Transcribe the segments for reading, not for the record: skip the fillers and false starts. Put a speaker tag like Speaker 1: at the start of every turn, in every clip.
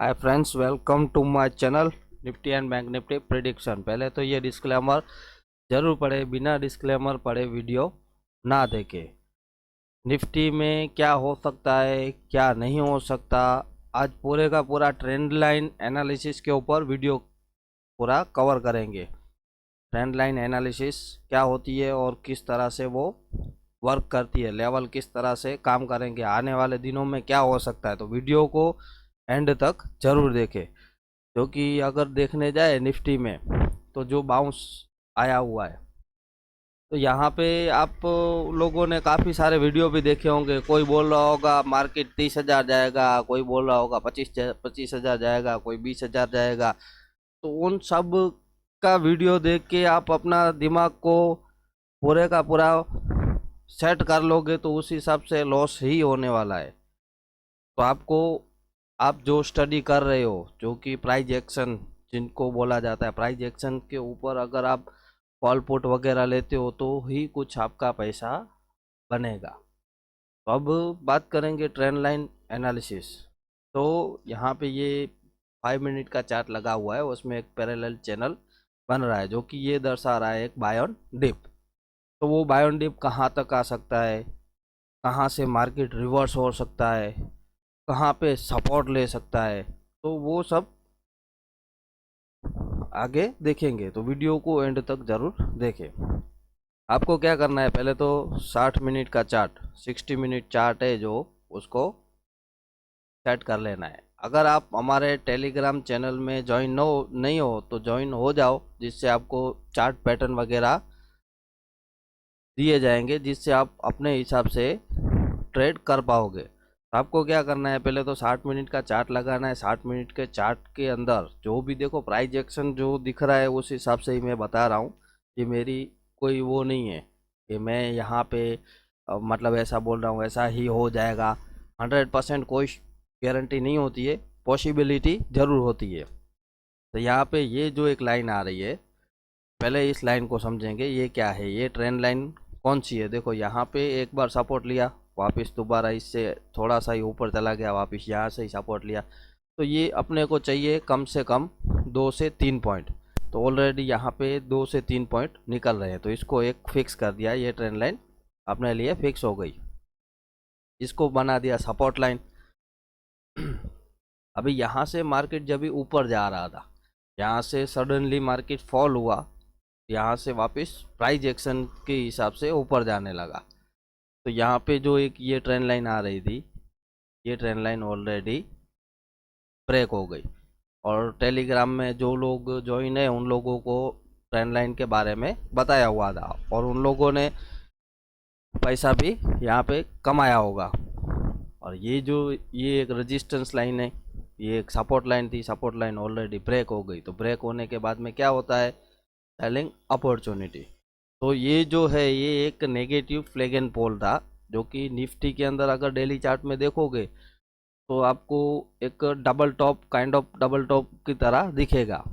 Speaker 1: Hi friends, welcome to my channel Nifty and Bank Nifty prediction. पहले तो ये disclaimer जरूर पढ़े, बिना डिस्क्लेमर पढ़े वीडियो ना देखे। निफ्टी में क्या हो सकता है, क्या नहीं हो सकता, आज पूरे का पूरा ट्रेंड लाइन एनालिसिस के ऊपर वीडियो पूरा कवर करेंगे। ट्रेंड लाइन एनालिसिस क्या होती है और किस तरह से वो वर्क करती है, लेवल किस तरह से काम करेंगे, आने वाले दिनों में क्या हो सकता है। तो वीडियो को एंड तक जरूर देखें, क्योंकि अगर देखने जाए निफ्टी में तो जो बाउंस आया हुआ है, तो यहाँ पे आप लोगों ने काफ़ी सारे वीडियो भी देखे होंगे। कोई बोल रहा होगा मार्केट 30,000 जाएगा, कोई बोल रहा होगा 25,000 जाएगा, कोई 20,000 जाएगा। तो उन सब का वीडियो देख के आप अपना दिमाग को पूरे का पूरा सेट कर लोगे तो उस हिसाब से लॉस ही होने वाला है। तो आपको, आप जो स्टडी कर रहे हो, जो कि प्राइज एक्शन जिनको बोला जाता है, प्राइज एक्शन के ऊपर अगर आप कॉल पुट वगैरह लेते हो तो ही कुछ आपका पैसा बनेगा। तो अब बात करेंगे ट्रेंड लाइन एनालिसिस। तो यहाँ पे ये 5 मिनट का चार्ट लगा हुआ है, उसमें एक पैरेलल चैनल बन रहा है जो कि ये दर्शा रहा है एक बाय ऑन डिप। तो वो बाय ऑन डिप कहाँ तक आ सकता है, कहाँ से मार्केट रिवर्स हो सकता है, कहाँ पे सपोर्ट ले सकता है, तो वो सब आगे देखेंगे। तो वीडियो को एंड तक ज़रूर देखें। आपको क्या करना है, पहले तो 60 मिनट का चार्ट, 60 मिनट चार्ट है जो, उसको सेट कर लेना है। अगर आप हमारे टेलीग्राम चैनल में ज्वाइन नहीं हो तो ज्वाइन हो जाओ, जिससे आपको चार्ट पैटर्न वगैरह दिए जाएंगे, जिससे आप अपने हिसाब से ट्रेड कर पाओगे। तो आपको क्या करना है, पहले तो 60 मिनट का चार्ट लगाना है। 60 मिनट के चार्ट के अंदर जो भी देखो प्राइस एक्शन जो दिख रहा है उस हिसाब से ही मैं बता रहा हूँ। ये मेरी कोई वो नहीं है कि मैं यहाँ पे मतलब ऐसा बोल रहा हूँ ऐसा ही हो जाएगा। 100% कोई गारंटी नहीं होती है, पॉसिबिलिटी ज़रूर होती है। तो यहाँ पे ये जो एक लाइन आ रही है, पहले इस लाइन को समझेंगे। ये क्या है, ये ट्रेंड लाइन कौन सी है। देखो यहाँ पे एक बार सपोर्ट लिया, वापस दोबारा इससे थोड़ा सा ही ऊपर चला गया, वापस यहाँ से ही सपोर्ट लिया। तो ये अपने को चाहिए कम से कम 2 से 3 पॉइंट। तो ऑलरेडी यहाँ पे 2 से 3 पॉइंट निकल रहे हैं, तो इसको एक फिक्स कर दिया। ये ट्रेंड लाइन अपने लिए फिक्स हो गई, इसको बना दिया सपोर्ट लाइन। अभी यहाँ से मार्केट जब भी ऊपर जा रहा था, यहाँ से सडनली मार्केट फॉल हुआ, यहाँ से वापस प्राइस एक्शन के हिसाब से ऊपर जाने लगा। तो यहाँ पे जो एक ये ट्रेंड लाइन आ रही थी, ये ट्रेंड लाइन ऑलरेडी ब्रेक हो गई। और टेलीग्राम में जो लोग ज्वाइन है उन लोगों को ट्रेंड लाइन के बारे में बताया हुआ था, और उन लोगों ने पैसा भी यहाँ पे कमाया होगा। और ये एक रेजिस्टेंस लाइन है, ये एक सपोर्ट लाइन थी, सपोर्ट लाइन ऑलरेडी ब्रेक हो गई। तो ब्रेक होने के बाद में क्या होता है, सेलिंग अपॉर्चुनिटी। तो ये जो है ये एक नेगेटिव फ्लैग एंड पोल था, जो कि निफ्टी के अंदर अगर डेली चार्ट में देखोगे तो आपको एक double top, kind of double top की तरह दिखेगा।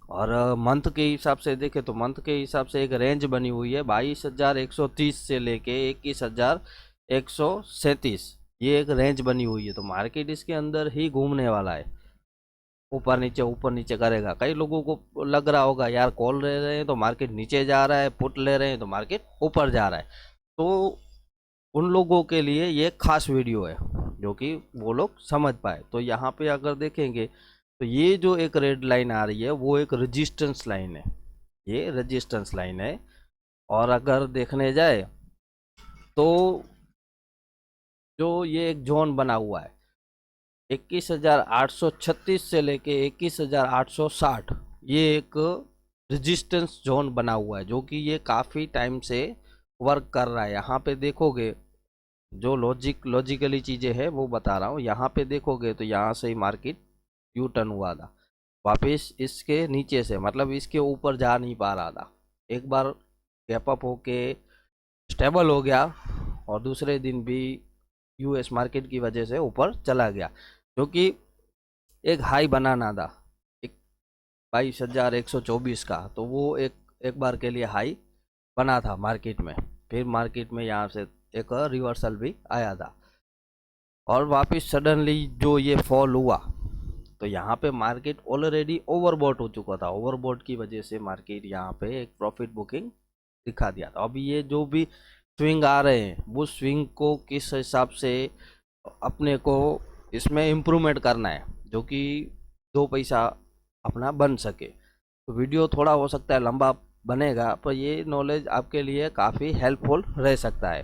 Speaker 1: और मंथ के हिसाब से देखें तो मंथ के हिसाब से एक रेंज बनी हुई है 22,130 से लेके 21,137, ये एक रेंज बनी हुई है। तो मार्केट इसके अंदर ही घूमने वाला है, ऊपर नीचे करेगा। कई लोगों को लग रहा होगा यार कॉल ले रहे हैं तो मार्केट नीचे जा रहा है, पुट ले रहे हैं तो मार्केट ऊपर जा रहा है। तो उन लोगों के लिए ये खास वीडियो है जो कि वो लोग समझ पाए। तो यहाँ पे अगर देखेंगे तो ये जो एक रेड लाइन आ रही है वो एक रेजिस्टेंस लाइन है, ये रेजिस्टेंस लाइन है। और अगर देखने जाए तो जो ये एक जोन बना हुआ है 21,836 से लेके 21,860, ये एक रेजिस्टेंस जोन बना हुआ है जो कि ये काफ़ी टाइम से वर्क कर रहा है। यहाँ पे देखोगे जो लॉजिकली चीज़ें हैं वो बता रहा हूँ। यहाँ पे देखोगे तो यहाँ से ही मार्केट यू टर्न हुआ था, वापस इसके नीचे से, मतलब इसके ऊपर जा नहीं पा रहा था। एक बार गैप अप होके स्टेबल हो गया और दूसरे दिन भी यूएस मार्केट की वजह से ऊपर चला गया, जो कि एक हाई बनाना था एक 22,124 का। तो वो एक बार के लिए हाई बना था मार्केट में। फिर मार्केट में यहाँ से एक रिवर्सल भी आया था, और वापस सडनली जो ये फॉल हुआ, तो यहाँ पे मार्केट ऑलरेडी ओवरबॉट हो चुका था। ओवरबॉट की वजह से मार्केट यहाँ पे एक प्रॉफिट बुकिंग दिखा दिया था। अभी ये जो भी स्विंग आ रहे हैं वो स्विंग को किस हिसाब से अपने को इसमें इम्प्रूवमेंट करना है, जो कि 2 पैसा अपना बन सके। तो वीडियो थोड़ा हो सकता है लंबा बनेगा, पर ये नॉलेज आपके लिए काफ़ी हेल्पफुल रह सकता है।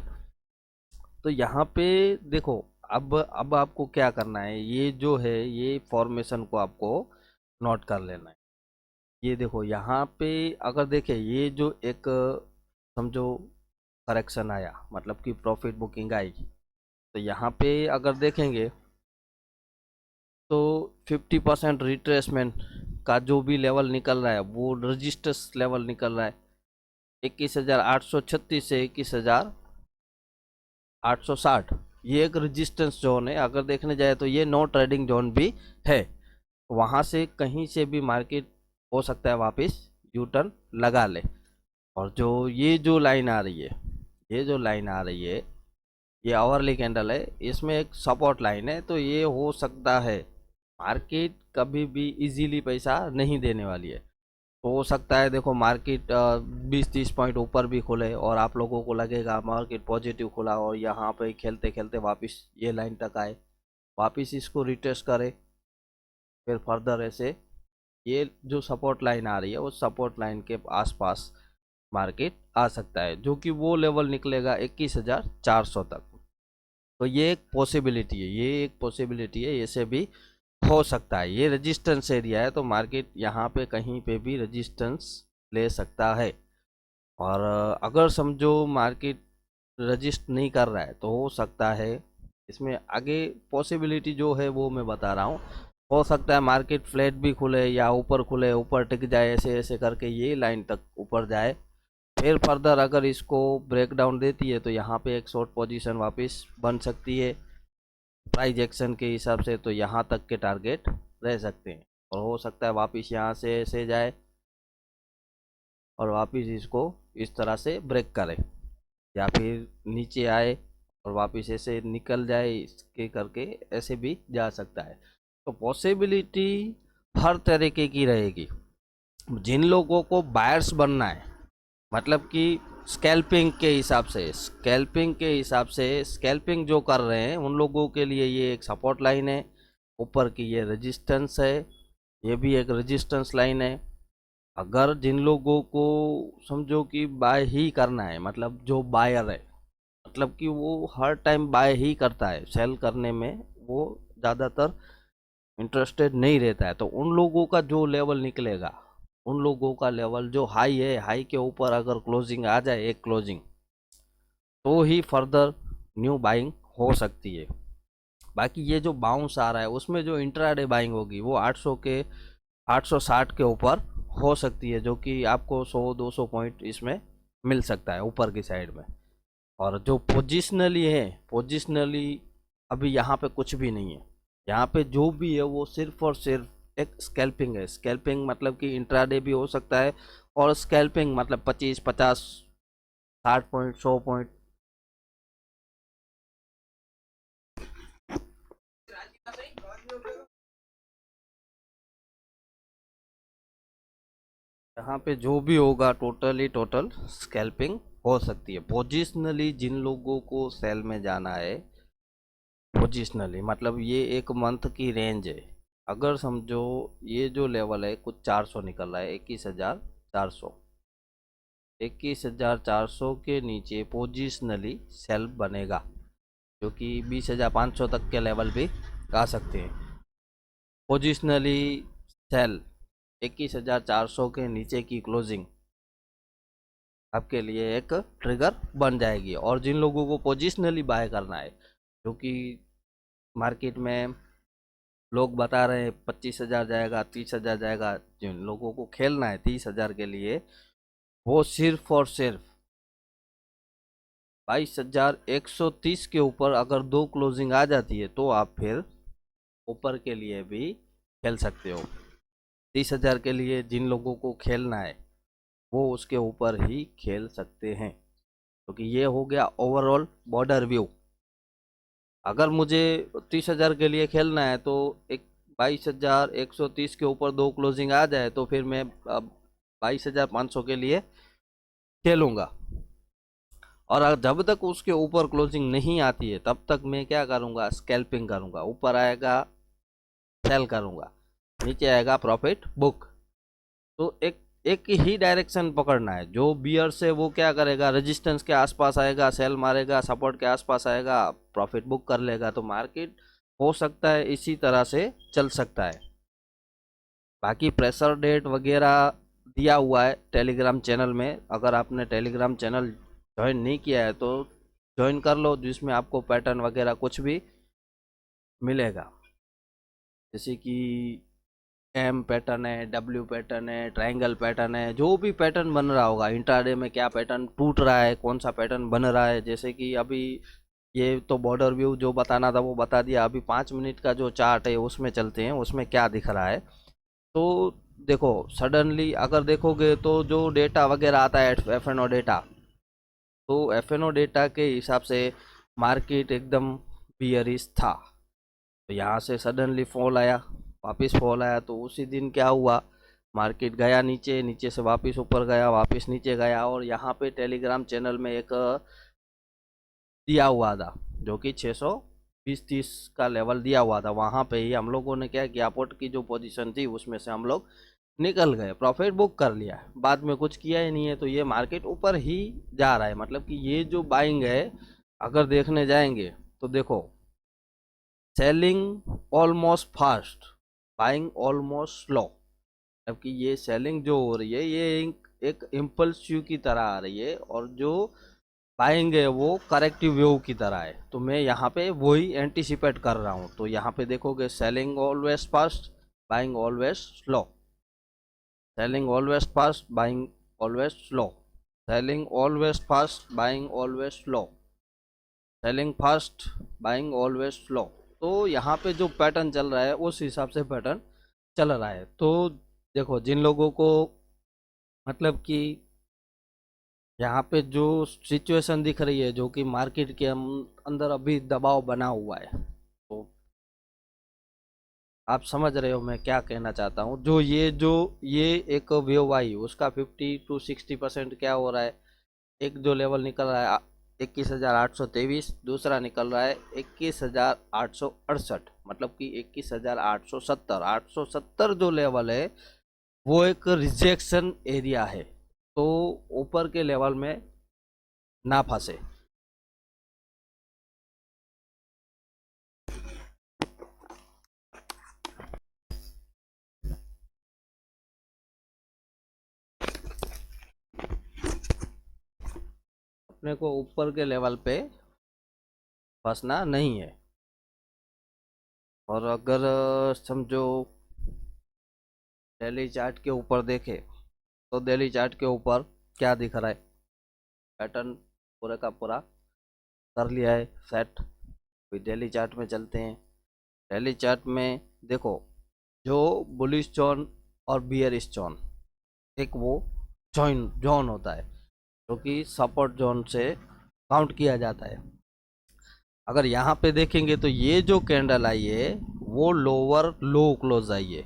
Speaker 1: तो यहाँ पे देखो, अब आपको क्या करना है, ये जो है ये फॉर्मेशन को आपको नोट कर लेना है। ये देखो यहाँ पे अगर देखें, ये जो एक समझो करेक्शन आया, मतलब कि प्रॉफिट बुकिंग आई, तो यहाँ पे अगर देखेंगे तो 50% रिट्रेसमेंट का जो भी लेवल निकल रहा है वो रजिस्टर्स लेवल निकल रहा है 21,836 से 21,860। ये एक रेजिस्टेंस जोन है। अगर देखने जाए तो ये नो ट्रेडिंग जोन भी है। वहाँ से कहीं से भी मार्केट हो सकता है वापस यू टर्न लगा ले। और जो ये जो लाइन आ रही है, ये जो लाइन आ रही है, ये आवरली कैंडल है, इसमें एक सपोर्ट लाइन है। तो ये हो सकता है मार्केट कभी भी इजीली पैसा नहीं देने वाली है। तो हो सकता है देखो मार्केट 20-30 पॉइंट ऊपर भी खुले और आप लोगों को लगेगा मार्केट पॉजिटिव खुला, और यहाँ पे खेलते खेलते वापस ये लाइन तक आए, वापस इसको रिटेस्ट करे, फिर फर्दर ऐसे ये जो सपोर्ट लाइन आ रही है उस सपोर्ट लाइन के आसपास मार्केट आ सकता है, जो कि वो लेवल निकलेगा 21,400 तक। तो ये एक पॉसिबिलिटी है, ये एक पॉसिबिलिटी है, ऐसे भी हो सकता है। ये रेजिस्टेंस एरिया है, तो मार्केट यहाँ पे कहीं पे भी रेजिस्टेंस ले सकता है। और अगर समझो मार्केट रजिस्ट नहीं कर रहा है तो हो सकता है इसमें आगे पॉसिबिलिटी जो है वो मैं बता रहा हूँ। हो सकता है मार्केट फ्लैट भी खुले या ऊपर खुले, ऊपर टिक जाए, ऐसे ऐसे करके ये लाइन तक ऊपर जाए। फिर फर्दर अगर इसको ब्रेक डाउन देती है तो यहाँ पे एक शॉर्ट पोजीशन वापस बन सकती है प्राइस एक्शन के हिसाब से। तो यहाँ तक के टारगेट रह सकते हैं, और हो सकता है वापस यहाँ से ऐसे जाए और वापस इसको इस तरह से ब्रेक करे, या फिर नीचे आए और वापस ऐसे निकल जाए, इसके करके ऐसे भी जा सकता है। तो पॉसिबिलिटी हर तरीके की रहेगी। जिन लोगों को बायर्स बनना है, मतलब कि स्कैल्पिंग के हिसाब से, स्कैल्पिंग जो कर रहे हैं उन लोगों के लिए ये एक सपोर्ट लाइन है। ऊपर की ये रेजिस्टेंस है, ये भी एक रेजिस्टेंस लाइन है। अगर जिन लोगों को समझो कि बाय ही करना है, मतलब जो बायर है, मतलब कि वो हर टाइम बाय ही करता है, सेल करने में वो ज़्यादातर इंटरेस्टेड नहीं रहता है, तो उन लोगों का जो लेवल निकलेगा, उन लोगों का लेवल जो हाई है, हाई के ऊपर अगर क्लोजिंग आ जाए, एक क्लोजिंग, तो ही फर्दर न्यू बाइंग हो सकती है। बाकी ये जो बाउंस आ रहा है उसमें जो इंट्राडे बाइंग होगी वो 860 के ऊपर हो सकती है, जो कि आपको 100-200 पॉइंट इसमें मिल सकता है ऊपर की साइड में। और जो पोजिशनली है, पोजिशनली अभी यहाँ पे कुछ भी नहीं है। यहाँ पे जो भी है वो सिर्फ और सिर्फ एक स्कैल्पिंग है। स्कैल्पिंग मतलब कि इंट्राडे भी हो सकता है, और स्कैल्पिंग मतलब 25, 50, 60 पॉइंट, 100 पॉइंट। यहाँ पे जो भी होगा टोटल स्कैल्पिंग हो सकती है। पोजिशनली जिन लोगों को सेल में जाना है, पोजिशनली मतलब ये एक मंथ की रेंज है। अगर समझो ये जो लेवल है कुछ 400 निकल रहा है, 21,400, 21,400 के नीचे पोजिशनली सेल बनेगा, जो कि 20,500 तक के लेवल भी आ सकते हैं। पोजिशनली सेल 21,400 के नीचे की क्लोजिंग आपके लिए एक ट्रिगर बन जाएगी। और जिन लोगों को पोजिशनली बाय करना है, जो कि मार्केट में लोग बता रहे हैं 25,000 जाएगा, 30,000 जाएगा, जिन लोगों को खेलना है 30,000 के लिए, वो सिर्फ और सिर्फ 22,130 के ऊपर अगर 2 क्लोजिंग आ जाती है तो आप फिर ऊपर के लिए भी खेल सकते हो। 30,000 के लिए जिन लोगों को खेलना है वो उसके ऊपर ही खेल सकते हैं, क्योंकि ये हो गया ओवरऑल बॉर्डर व्यू। अगर मुझे 30,000 के लिए खेलना है तो एक 22,130 के ऊपर दो क्लोजिंग आ जाए तो फिर मैं 22,500 के लिए खेलूंगा। और जब तक उसके ऊपर क्लोजिंग नहीं आती है तब तक मैं क्या करूंगा, स्कैल्पिंग करूंगा। ऊपर आएगा सेल करूंगा, नीचे आएगा प्रॉफिट बुक। तो एक एक ही डायरेक्शन पकड़ना है। जो बियर से वो क्या करेगा, रेजिस्टेंस के आसपास आएगा सेल मारेगा, सपोर्ट के आसपास आएगा प्रॉफिट बुक कर लेगा। तो मार्केट हो सकता है इसी तरह से चल सकता है। बाकी प्रेशर डेट वगैरह दिया हुआ है टेलीग्राम चैनल में। अगर आपने टेलीग्राम चैनल ज्वाइन नहीं किया है तो ज्वाइन कर लो, जिसमें आपको पैटर्न वगैरह कुछ भी मिलेगा। जैसे कि एम पैटर्न है, डब्ल्यू पैटर्न है, ट्रायंगल पैटर्न है, जो भी पैटर्न बन रहा होगा इंट्राडे में, क्या पैटर्न टूट रहा है, कौन सा पैटर्न बन रहा है। जैसे कि अभी ये तो बॉर्डर व्यू जो बताना था वो बता दिया। अभी 5 मिनट का जो चार्ट है उसमें चलते हैं, उसमें क्या दिख रहा है। तो देखो सडनली अगर देखोगे तो जो डेटा वगैरह आता है एफ डेटा, तो एफ डेटा के हिसाब से मार्केट एकदम बियरिश था। तो यहाँ से सडनली फॉल आया, वापस फॉल आया। तो उसी दिन क्या हुआ, मार्केट गया नीचे, नीचे से वापस ऊपर गया, वापस नीचे गया। और यहाँ पे टेलीग्राम चैनल में एक दिया हुआ था जो कि 620-30 का लेवल दिया हुआ था। वहाँ पे ही हम लोगों ने क्या किया, पुट की जो पोजीशन थी उसमें से हम लोग निकल गए, प्रॉफिट बुक कर लिया, बाद में कुछ किया ही नहीं है। तो ये मार्केट ऊपर ही जा रहा है। मतलब कि ये जो बाइंग है अगर देखने जाएंगे तो देखो, selling almost fast, buying almost slow. जबकि ये सेलिंग जो हो रही है ये एक इम्पल्सिव की तरह आ रही है, और जो बाइंग है वो करेक्टिव वेव की तरह है। तो मैं यहाँ पे वही एंटिसिपेट कर रहा हूँ। तो यहाँ पे देखोगे selling always fast, buying always slow, selling always fast, buying always slow, selling always fast, buying always slow, selling fast, buying always slow. तो यहाँ पे जो पैटर्न चल रहा है उस हिसाब से पैटर्न चल रहा है। तो देखो जिन लोगों को मतलब कि यहाँ पे जो सिचुएशन दिख रही है, जो कि मार्केट के अंदर अभी दबाव बना हुआ है, तो आप समझ रहे हो मैं क्या कहना चाहता हूँ। जो ये एक वेव आई उसका 50 to 60% क्या हो रहा है, एक जो लेवल निकल रहा है 21,823, दूसरा निकल रहा है 21,868, मतलब कि 21,870। 870 जो लेवल है वो एक रिजेक्शन एरिया है। तो ऊपर के लेवल में ना फंसे। अपने को ऊपर के लेवल पे फंसना नहीं है। और अगर समझो डेली चार्ट के ऊपर देखे तो डेली चार्ट के ऊपर क्या दिख रहा है, पैटर्न पूरे का पूरा कर लिया है सेट। फिर डेली चार्ट में चलते हैं। डेली चार्ट में देखो जो बुलिश जोन और बियरिश जोन, एक वो जोन होता है जो कि सपोर्ट जोन से काउंट किया जाता है। अगर यहाँ पे देखेंगे तो ये जो कैंडल आई है वो लोअर लो क्लोज आई है।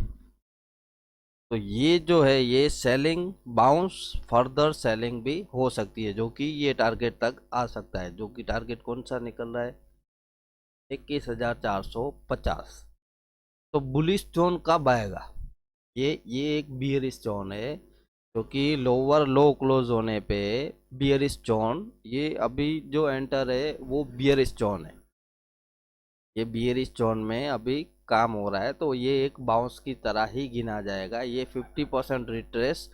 Speaker 1: तो ये जो है ये सेलिंग बाउंस, फर्दर सेलिंग भी हो सकती है, जो कि ये टारगेट तक आ सकता है। जो कि टारगेट कौन सा निकल रहा है, 21,450। तो बुलिश जोन कब आएगा, ये एक बियरिश जोन है, जो कि लोअर लो क्लोज होने पे बियरिश जोन, ये अभी जो एंटर है वो बियरिश जोन है। ये बियरिश जोन में अभी काम हो रहा है। तो ये एक बाउंस की तरह ही गिना जाएगा। ये 50% रिट्रेस,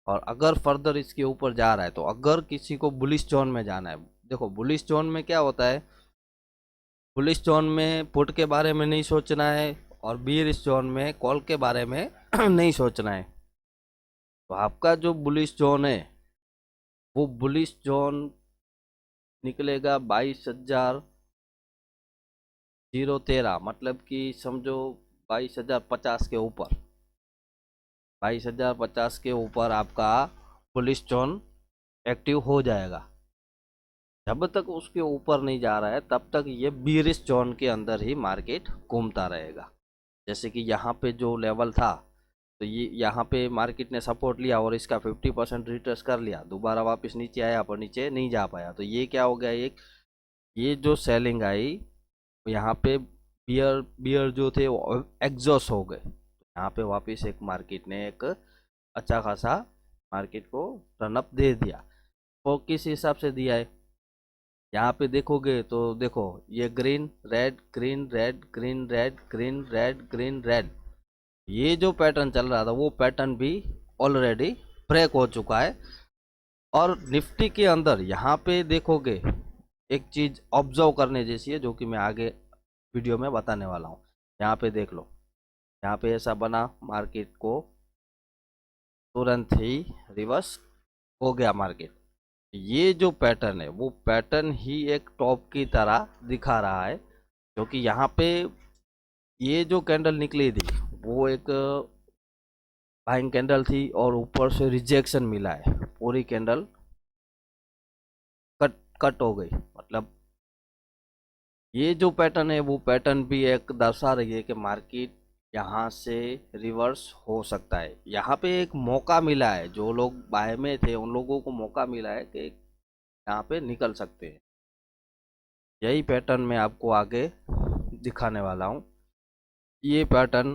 Speaker 1: और अगर फर्दर इसके ऊपर जा रहा है तो अगर किसी को बुलिश जोन में जाना है, देखो बुलिश जोन में क्या होता है, बुलिश जोन में पुट के बारे में नहीं सोचना है और बियरिश जोन में कॉल के बारे में नहीं सोचना है। तो आपका जो बुलिश जोन है वो बुलिश जोन निकलेगा 22,013, मतलब कि समझो 22,050 के ऊपर। 22,050 के ऊपर आपका बुलिश जोन एक्टिव हो जाएगा। जब तक उसके ऊपर नहीं जा रहा है तब तक ये बियरिश जोन के अंदर ही मार्केट घूमता रहेगा। जैसे कि यहाँ पे जो लेवल था, तो ये यहाँ पे मार्केट ने सपोर्ट लिया और इसका 50% रिट्रेस कर लिया, दोबारा वापस नीचे आया पर नीचे नहीं जा पाया। तो ये क्या हो गया, एक ये जो सेलिंग आई यहाँ पे बियर बियर जो थे वो एग्जॉस्ट हो गए। यहाँ पे वापस एक मार्केट ने एक अच्छा खासा मार्केट को टर्न अप दे दिया। वो किस हिसाब से दिया है, यहाँ पे देखोगे तो देखो ये green red green red green red green red green red, ये जो पैटर्न चल रहा था वो पैटर्न भी ऑलरेडी ब्रेक हो चुका है। और निफ्टी के अंदर यहाँ पे देखोगे एक चीज ऑब्जर्व करने जैसी है, जो कि मैं आगे वीडियो में बताने वाला हूँ। यहाँ पे देख लो, यहाँ पे ऐसा बना, मार्केट को तुरंत ही रिवर्स हो गया मार्केट। ये जो पैटर्न है वो पैटर्न ही एक टॉप की तरह दिखा रहा है, क्योंकि यहाँ पे ये जो कैंडल निकली थी वो एक बाइंग कैंडल थी और ऊपर से रिजेक्शन मिला है, पूरी कैंडल कट कट हो गई। मतलब ये जो पैटर्न है वो पैटर्न भी एक दर्शा रही है कि मार्केट यहाँ से रिवर्स हो सकता है। यहाँ पे एक मौका मिला है, जो लोग बाय में थे उन लोगों को मौका मिला है कि यहाँ पे निकल सकते हैं। यही पैटर्न मैं आपको आगे दिखाने वाला हूँ। ये पैटर्न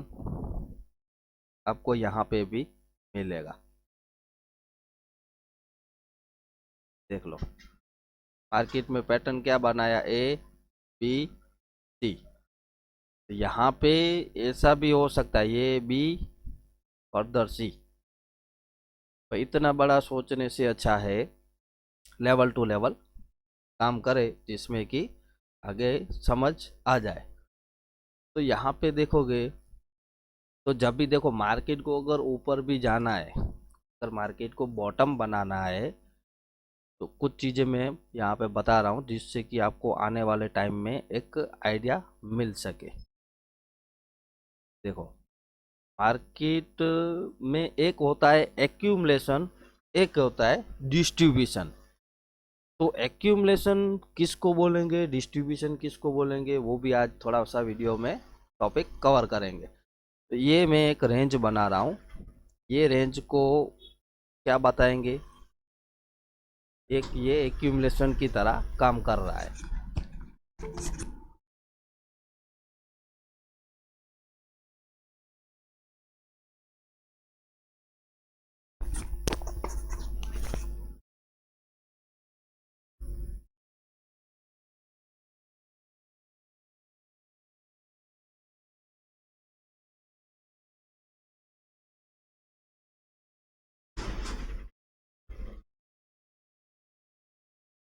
Speaker 1: आपको यहाँ पे भी मिलेगा, देख लो। मार्केट में पैटर्न क्या बनाया, ए बी सी। तो यहाँ पे ऐसा भी हो सकता है ये बी फर्दर सी। तो इतना बड़ा सोचने से अच्छा है लेवल टू लेवल काम करे, जिसमें कि आगे समझ आ जाए। तो यहाँ पे देखोगे तो जब भी देखो मार्केट को अगर ऊपर भी जाना है, अगर मार्केट को बॉटम बनाना है, तो कुछ चीज़ें मैं यहाँ पे बता रहा हूँ जिससे कि आपको आने वाले टाइम में एक आइडिया मिल सके। देखो मार्केट में एक होता है एक्यूमुलेशन, एक होता है डिस्ट्रीब्यूशन। तो एक्यूमुलेशन किसको बोलेंगे, डिस्ट्रीब्यूशन किसको बोलेंगे, वो भी आज थोड़ा सा वीडियो में टॉपिक कवर करेंगे। तो ये मैं एक रेंज बना रहा हूँ, ये रेंज को क्या बताएंगे, एक ये एक्यूमुलेशन की तरह काम कर रहा है।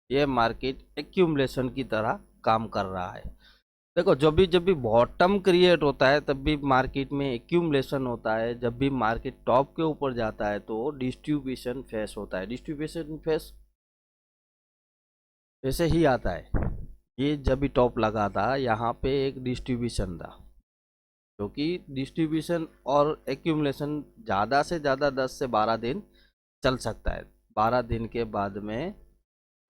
Speaker 1: ये मार्केट एक्यूमुलेशन की तरह काम कर रहा है। देखो जब भी बॉटम क्रिएट होता है तब भी मार्केट में एक्यूमुलेशन होता है, जब भी मार्केट टॉप के ऊपर जाता है तो डिस्ट्रीब्यूशन फेस होता है। डिस्ट्रीब्यूशन फेस ऐसे ही आता है, ये जब भी टॉप लगा था यहाँ पे एक डिस्ट्रीब्यूशन था, क्योंकि डिस्ट्रीब्यूशन और एक्यूमुलेशन ज़्यादा से ज़्यादा 10 से 12 दिन चल सकता है। 12 दिन के बाद में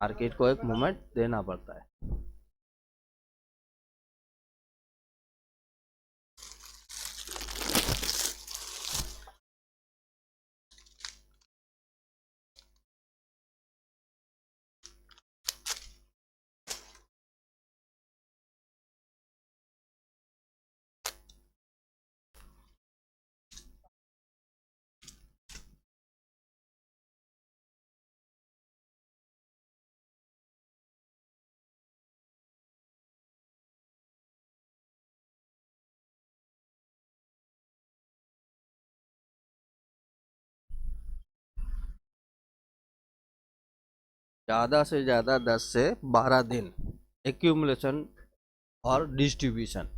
Speaker 1: मार्केट को एक मोमेंट देना पड़ता है। ज़्यादा से ज़्यादा 10 से 12 दिन एक्यूमुलेशन और डिस्ट्रीब्यूशन।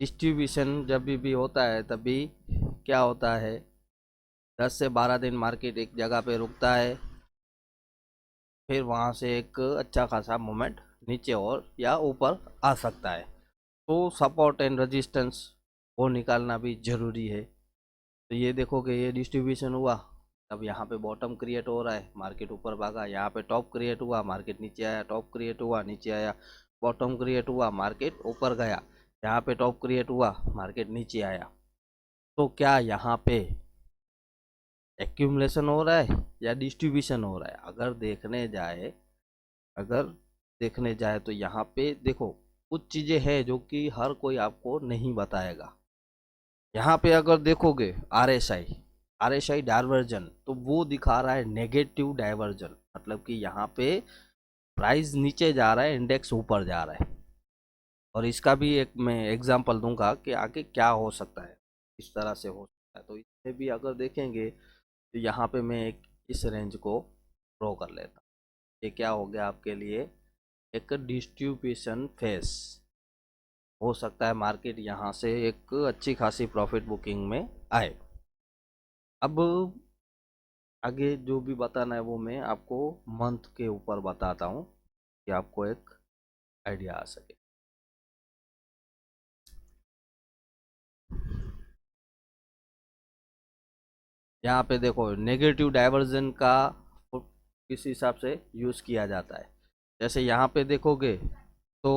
Speaker 1: डिस्ट्रीब्यूशन जब भी होता है तभी क्या होता है, 10 से 12 दिन मार्केट एक जगह पे रुकता है, फिर वहाँ से एक अच्छा खासा मोमेंट नीचे और या ऊपर आ सकता है। तो सपोर्ट एंड रेजिस्टेंस वो निकालना भी ज़रूरी है। तो ये देखोगे ये डिस्ट्रीब्यूशन हुआ, अब यहाँ पे बॉटम क्रिएट हो रहा है, मार्केट ऊपर भागा, यहाँ पे टॉप क्रिएट हुआ, मार्केट नीचे आया, टॉप क्रिएट हुआ नीचे आया, बॉटम क्रिएट हुआ, मार्केट ऊपर गया। यहाँ पे टॉप क्रिएट हुआ, मार्केट नीचे आया, तो क्या यहाँ पे एक्यूमुलेशन हो रहा है या डिस्ट्रीब्यूशन हो रहा है? अगर देखने जाए तो यहाँ पे देखो कुछ चीज़ें हैं जो कि हर कोई आपको नहीं बताएगा। यहाँ पे अगर देखोगे आरएसआई डाइवर्जन, तो वो दिखा रहा है नेगेटिव डाइवर्जन, मतलब कि यहाँ पे प्राइस नीचे जा रहा है, इंडेक्स ऊपर जा रहा है। और इसका भी एक मैं एग्जांपल दूंगा कि आगे क्या हो सकता है, इस तरह से हो सकता है। तो इसमें भी अगर देखेंगे तो यहाँ पे मैं एक इस रेंज को ड्रॉ कर लेता हूँ। ये क्या हो गया आपके लिए, एक डिस्ट्रीब्यूशन फेस। हो सकता है मार्केट यहाँ से एक अच्छी खासी प्रॉफिट बुकिंग में आए। अब आगे जो भी बताना है वो मैं आपको मंथ के ऊपर बताता हूँ कि आपको एक आइडिया आ सके। यहाँ पे देखो नेगेटिव डाइवर्जन का किस हिसाब से यूज़ किया जाता है। जैसे यहाँ पे देखोगे तो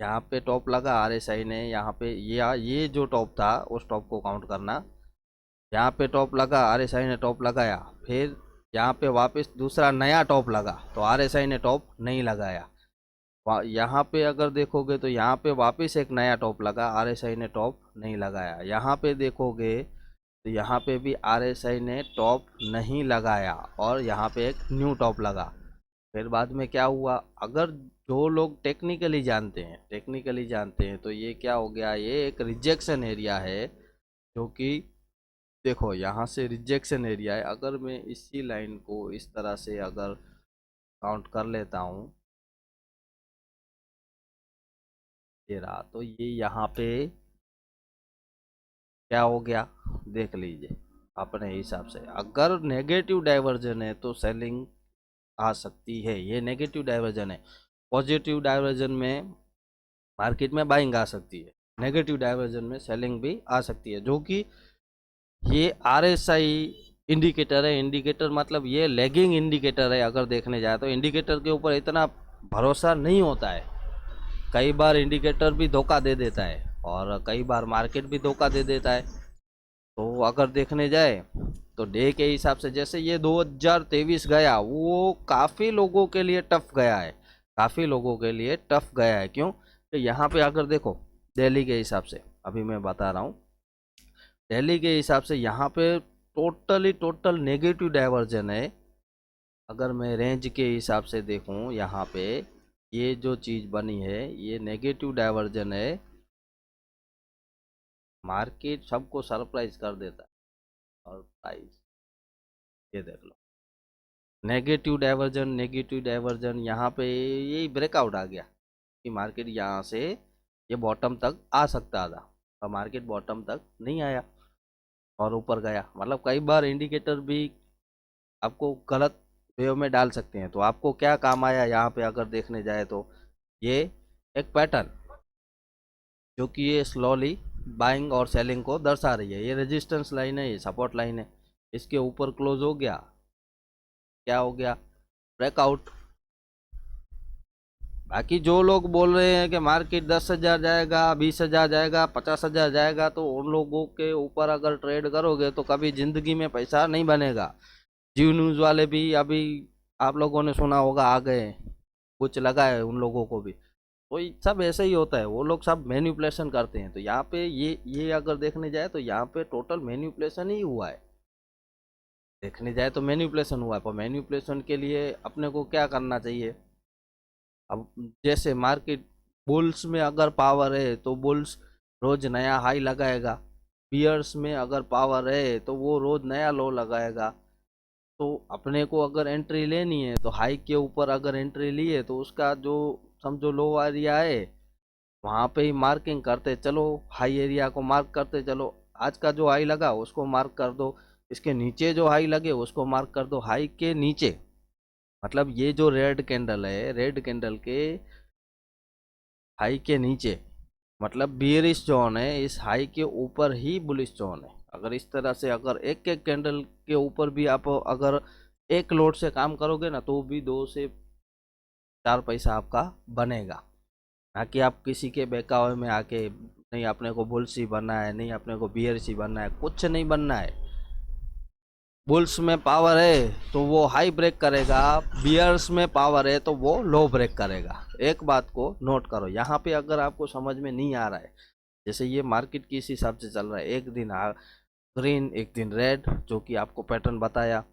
Speaker 1: यहाँ पे टॉप लगा आरएसआई ने, यहाँ पे ये जो टॉप था उस टॉप को काउंट करना। यहाँ पे टॉप लगा, आरएसआई ने टॉप लगाया, फिर यहाँ पे वापस दूसरा नया टॉप लगा तो आरएसआई ने टॉप नहीं लगाया। यहाँ पे अगर देखोगे तो यहाँ पे वापस एक नया टॉप लगा, आरएसआई ने टॉप नहीं लगाया। यहाँ पे देखोगे तो यहाँ पे भी आरएसआई ने टॉप नहीं लगाया और यहाँ पे एक न्यू टॉप लगा। फिर बाद में क्या हुआ, अगर जो लोग टेक्निकली जानते हैं तो ये क्या हो गया, ये एक रिजेक्शन एरिया है, जो कि देखो यहाँ से रिजेक्शन एरिया है। अगर मैं इसी लाइन को इस तरह से अगर काउंट कर लेता हूँ, ये रहा, तो ये यहाँ पे क्या हो गया देख लीजिए अपने हिसाब से। अगर नेगेटिव डाइवर्जन है तो सेलिंग आ सकती है, ये नेगेटिव डाइवर्जन है। पॉजिटिव डाइवर्जन में मार्केट में बाइंग आ सकती है, नेगेटिव डाइवर्जन में सेलिंग भी आ सकती है। जो कि ये आरएसआई इंडिकेटर है, इंडिकेटर मतलब ये लैगिंग इंडिकेटर है। अगर देखने जाए तो इंडिकेटर के ऊपर इतना भरोसा नहीं होता है, कई बार इंडिकेटर भी धोखा दे देता है और कई बार मार्केट भी धोखा दे देता है। तो अगर देखने जाए तो डे के हिसाब से जैसे ये 2023 गया, वो काफ़ी लोगों के लिए टफ गया है, काफ़ी लोगों के लिए टफ गया है। क्यों? तो यहाँ पे अगर देखो दिल्ली के हिसाब से, अभी मैं बता रहा हूँ दिल्ली के हिसाब से, यहाँ पे टोटल नेगेटिव डाइवर्जन है। अगर मैं रेंज के हिसाब से देखूँ, यहाँ पे ये जो चीज़ बनी है ये नेगेटिव डाइवर्जन है। मार्केट सबको सरप्राइज कर देता है और प्राइस ये देख लो, नेगेटिव डाइवर्जन यहाँ पे यही ब्रेकआउट आ गया कि मार्केट यहाँ से ये बॉटम तक आ सकता था और मार्केट बॉटम तक नहीं आया और ऊपर गया। मतलब कई बार इंडिकेटर भी आपको गलत वे में डाल सकते हैं। तो आपको क्या काम आया यहाँ पे अगर देखने जाए तो, ये एक पैटर्न जो कि ये स्लोली बाइंग और सेलिंग को दर्शा रही है। ये रेजिस्टेंस लाइन है, ये सपोर्ट लाइन है, इसके ऊपर क्लोज हो गया, क्या हो गया, ब्रेकआउट। बाकी जो लोग बोल रहे हैं कि मार्केट 10,000 जाएगा, 20,000 जाएगा, 50,000 जाएगा, तो उन लोगों के ऊपर अगर ट्रेड करोगे तो कभी ज़िंदगी में पैसा नहीं बनेगा। जियो न्यूज़ वाले भी अभी आप लोगों ने सुना होगा आ गए, कुछ लगा है उन लोगों को भी। तो ये सब ऐसे ही होता है, वो लोग सब मैनिपुलेशन करते हैं। तो यहाँ पे ये अगर देखने जाए तो यहाँ पे टोटल मैनिपुलेशन ही हुआ है। देखने जाए तो मैनिपुलेशन हुआ है, पर मैनिपुलेशन के लिए अपने को क्या करना चाहिए। अब जैसे मार्केट बुल्स में अगर पावर है तो बुल्स रोज नया हाई लगाएगा, बियर्स में अगर पावर है तो वो रोज नया लो लगाएगा। तो अपने को अगर एंट्री लेनी है तो हाई के ऊपर अगर एंट्री ली है तो उसका जो समझो लो एरिया है वहाँ पे ही मार्किंग करते चलो, हाई एरिया को मार्क करते चलो। आज का जो हाई लगा उसको मार्क कर दो, इसके नीचे जो हाई लगे उसको मार्क कर दो। हाई के नीचे मतलब ये जो रेड कैंडल है, रेड कैंडल के हाई के नीचे मतलब बियरिश जोन है, इस हाई के ऊपर ही बुलिश जोन है। अगर इस तरह से अगर एक एक कैंडल के ऊपर भी आप अगर एक लोड से काम करोगे ना तो भी 2 से 4 पैसा आपका बनेगा। ना कि आप किसी के बहकावे में आके नहीं अपने को बुल्स ही बनना है, नहीं अपने को बियर्स ही बनना है, कुछ नहीं बनना है। बुल्स में पावर है तो वो हाई ब्रेक करेगा, बियर्स में पावर है तो वो लो ब्रेक करेगा। एक बात को नोट करो यहाँ पे, अगर आपको समझ में नहीं आ रहा है, जैसे ये मार्केट किस हिसाब से चल रहा है, एक दिन ग्रीन एक दिन रेड, जो कि आपको पैटर्न बताया,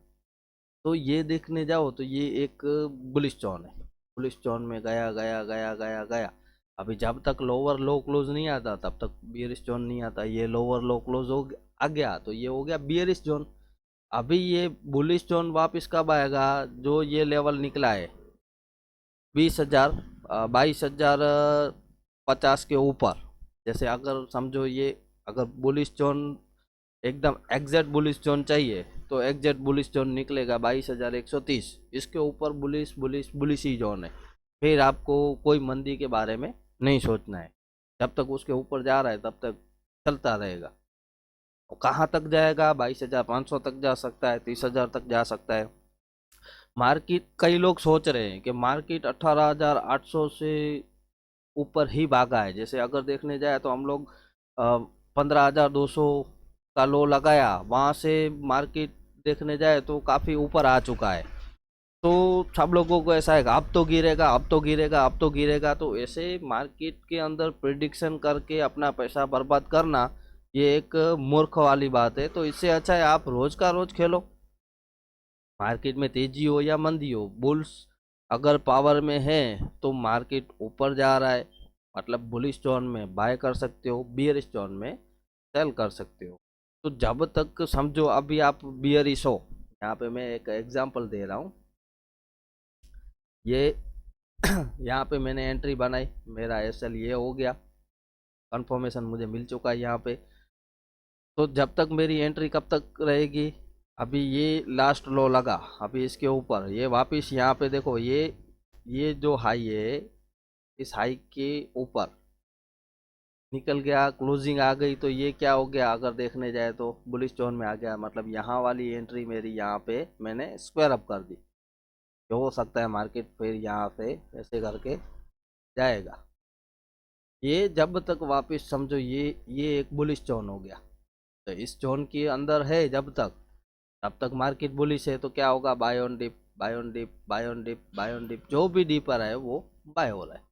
Speaker 1: तो ये देखने जाओ तो ये एक बुलिश जोन है। बुलिश जोन में गया गया गया गया गया, अभी जब तक लोअर लो क्लोज नहीं आता तब तक बियरिश जोन नहीं आता। ये लोअर लो क्लोज आ गया तो ये हो गया बियरिश जोन। अभी ये बुलिश जोन वापस कब आएगा, जो ये लेवल निकला है 20,000 22,050 के ऊपर। जैसे अगर समझो ये, अगर बुलिश जोन एकदम एग्जैक्ट बुलिश जोन चाहिए तो एग्जैक्ट बुलिश जोन निकलेगा 22,130। इसके ऊपर बुलिश बुलिश बुलिश ही जोन है। फिर आपको कोई मंदी के बारे में नहीं सोचना है, जब तक उसके ऊपर जा रहा है तब तक चलता रहेगा। और कहाँ तक जाएगा, 22,500 तक जा सकता है, 30,000 तक जा सकता है मार्केट। कई लोग सोच रहे हैं कि मार्केट 18,800 से ऊपर ही भागा है। जैसे अगर देखने जाए तो हम लोग 15,200 का लो लगाया, वहाँ से मार्केट देखने जाए तो काफ़ी ऊपर आ चुका है। तो सब लोगों को ऐसा है कि अब तो गिरेगा, अब तो गिरेगा, अब तो गिरेगा। तो ऐसे मार्केट के अंदर प्रिडिक्शन करके अपना पैसा बर्बाद करना, ये एक मूर्ख वाली बात है। तो इससे अच्छा है आप रोज का रोज खेलो। मार्केट में तेजी हो या मंदी हो, बुल्स अगर पावर में है तो मार्केट ऊपर जा रहा है, मतलब बुलिश जोन में बाय कर सकते हो, बियरिश जोन में सेल कर सकते हो। तो जब तक समझो अभी आप बियरिश हो, यहाँ पे मैं एक एग्जांपल दे रहा हूँ। ये यहाँ पे मैंने एंट्री बनाई, मेरा एसएल ये हो गया, कंफर्मेशन मुझे मिल चुका है यहाँ पे। तो जब तक मेरी एंट्री कब तक रहेगी, अभी ये लास्ट लो लगा, अभी इसके ऊपर ये वापस यहाँ पे देखो, ये जो हाई है, इस हाई के ऊपर निकल गया, क्लोजिंग आ गई, तो ये क्या हो गया, अगर देखने जाए तो बुलिश जोन में आ गया। मतलब यहाँ वाली एंट्री मेरी यहाँ पे मैंने स्क्वायर अप कर दी। जो हो सकता है मार्केट फिर यहाँ पे ऐसे करके जाएगा। ये जब तक वापस समझो ये एक बुलिश जोन हो गया, तो इस जोन के अंदर है जब तक, तब तक मार्केट बुलिश है। तो क्या होगा, buy on dip, buy on dip, buy on dip, buy on dip, जो भी डीपर है वो बाय हो रहा है।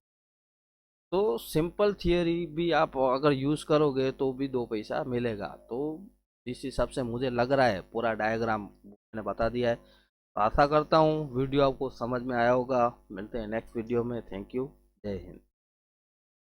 Speaker 1: तो सिंपल थियरी भी आप अगर यूज़ करोगे तो भी दो पैसा मिलेगा। तो इस हिसाब से मुझे लग रहा है, पूरा डायग्राम मैंने बता दिया है। तो आशा करता हूँ वीडियो आपको समझ में आया होगा। मिलते हैं नेक्स्ट वीडियो में। थैंक यू, जय हिंद।